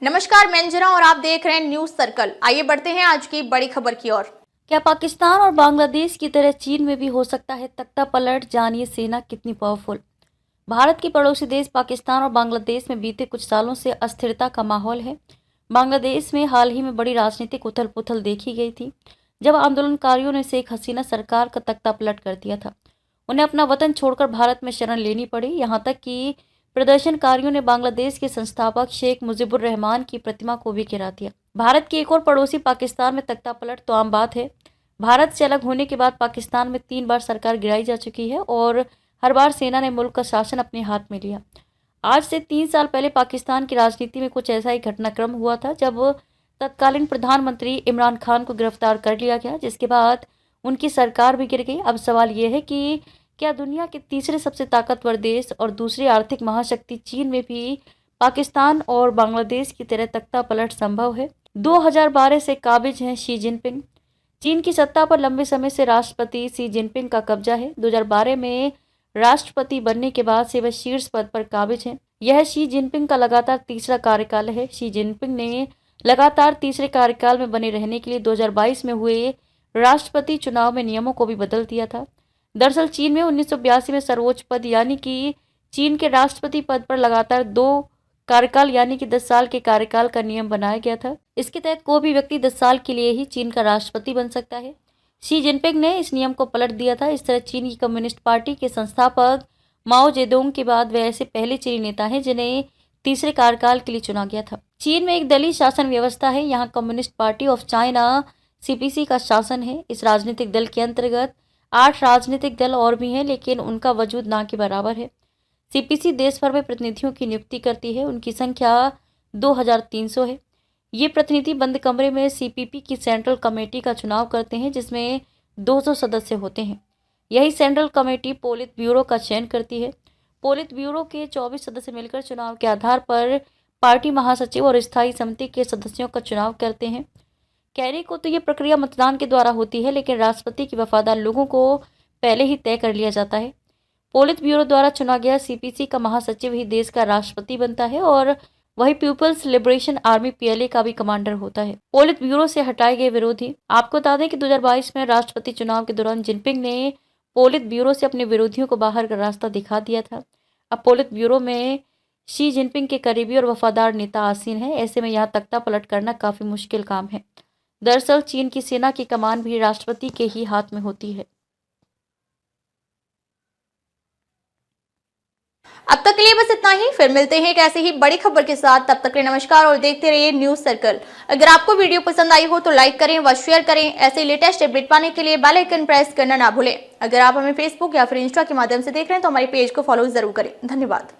नमस्कार, मैं अंजना और आप देख रहे हैं न्यूज सर्कल। आइए बढ़ते हैं आज की बड़ी खबर की ओर। क्या पाकिस्तान और बांग्लादेश की तरह चीन में भी हो सकता है तख्ता पलट? जानिए सेना कितनी पावरफुल। भारत की पड़ोसी देश पाकिस्तान और बांग्लादेश में बीते कुछ सालों से अस्थिरता का माहौल है। बांग्लादेश में हाल ही में बड़ी राजनीतिक उथल पुथल देखी गई थी, जब आंदोलनकारियों ने शेख हसीना सरकार का तख्ता पलट कर दिया था। उन्हें अपना वतन छोड़कर भारत में शरण लेनी पड़ी। यहाँ तक कि प्रदर्शनकारियों ने बांग्लादेश के संस्थापक शेख मुजीबुर रहमान की प्रतिमा को भी गिरा दिया। भारत की एक और पड़ोसी पाकिस्तान में तख्ता पलट तो आम बात है। भारत से अलग होने के बाद पाकिस्तान में 3 बार सरकार गिराई जा चुकी है और हर बार सेना ने मुल्क का शासन अपने हाथ में लिया। आज से 3 साल पहले पाकिस्तान की राजनीति में कुछ ऐसा ही घटनाक्रम हुआ था, जब तत्कालीन प्रधानमंत्री इमरान खान को गिरफ्तार कर लिया गया, जिसके बाद उनकी सरकार भी गिर गई। अब सवाल ये है कि क्या दुनिया के तीसरे सबसे ताकतवर देश और दूसरी आर्थिक महाशक्ति चीन में भी पाकिस्तान और बांग्लादेश की तरह तख्ता पलट संभव है? 2012 से काबिज हैं शी जिनपिंग। चीन की सत्ता पर लंबे समय से राष्ट्रपति शी जिनपिंग का कब्जा है। 2012 में राष्ट्रपति बनने के बाद से वह शीर्ष पद पर काबिज हैं। यह शी जिनपिंग का लगातार तीसरा कार्यकाल है। शी जिनपिंग ने लगातार तीसरे कार्यकाल में बने रहने के लिए 2022 में हुए राष्ट्रपति चुनाव में नियमों को भी बदल दिया था। दरअसल चीन में 1982 में सर्वोच्च पद यानी कि चीन के राष्ट्रपति पद पर लगातार 2 कार्यकाल यानी कि 10 साल के कार्यकाल का नियम बनाया गया था। इसके तहत कोई भी व्यक्ति 10 साल के लिए ही चीन का राष्ट्रपति बन सकता है। शी जिनपिंग ने इस नियम को पलट दिया था। इस तरह चीन की कम्युनिस्ट पार्टी के संस्थापक माओ जेडोंग के बाद वे ऐसे पहले चीनी नेता हैं जिन्हें तीसरे कार्यकाल के लिए चुना गया था। चीन में एक दलीय शासन व्यवस्था है। यहाँ communist party of China CPC का शासन है। इस राजनीतिक दल के अंतर्गत 8 राजनीतिक दल और भी हैं, लेकिन उनका वजूद ना के बराबर है। CPC देश भर में प्रतिनिधियों की नियुक्ति करती है। उनकी संख्या 2300 है। ये प्रतिनिधि बंद कमरे में CPP की सेंट्रल कमेटी का चुनाव करते हैं, जिसमें 200 सदस्य होते हैं। यही सेंट्रल कमेटी पोलित ब्यूरो का चयन करती है। पोलित ब्यूरो के 24 सदस्य मिलकर चुनाव के आधार पर पार्टी महासचिव और स्थायी समिति के सदस्यों का चुनाव करते हैं। कहने को तो ये प्रक्रिया मतदान के द्वारा होती है, लेकिन राष्ट्रपति के वफादार लोगों को पहले ही तय कर लिया जाता है। पोलित ब्यूरो द्वारा चुना गया CPC का महासचिव ही देश का राष्ट्रपति बनता है और वही पीपल्स लिबरेशन आर्मी PLA का भी कमांडर होता है। पोलित ब्यूरो से हटाए गए विरोधी। आपको बता दें कि 2022 में राष्ट्रपति चुनाव के दौरान जिनपिंग ने पोलित ब्यूरो से अपने विरोधियों को बाहर का रास्ता दिखा दिया था। अब पोलित ब्यूरो में शी जिनपिंग के करीबी और वफादार नेता आसीन हैं। ऐसे में यहाँ तख्ता पलट करना काफी मुश्किल काम है। दरअसल चीन की सेना की कमान भी राष्ट्रपति के ही हाथ में होती है। अब तक के लिए बस इतना ही। फिर मिलते हैं एक ऐसे ही बड़ी खबर के साथ। तब तक के लिए नमस्कार और देखते रहिए न्यूज सर्कल। अगर आपको वीडियो पसंद आई हो तो लाइक करें व शेयर करें। ऐसे लेटेस्ट अपडेट पाने के लिए बेल आइकन प्रेस करना ना भूलें। अगर आप हमें फेसबुक या फिर इंस्टा के माध्यम से देख रहे हैं तो हमारे पेज को फॉलो जरूर करें। धन्यवाद।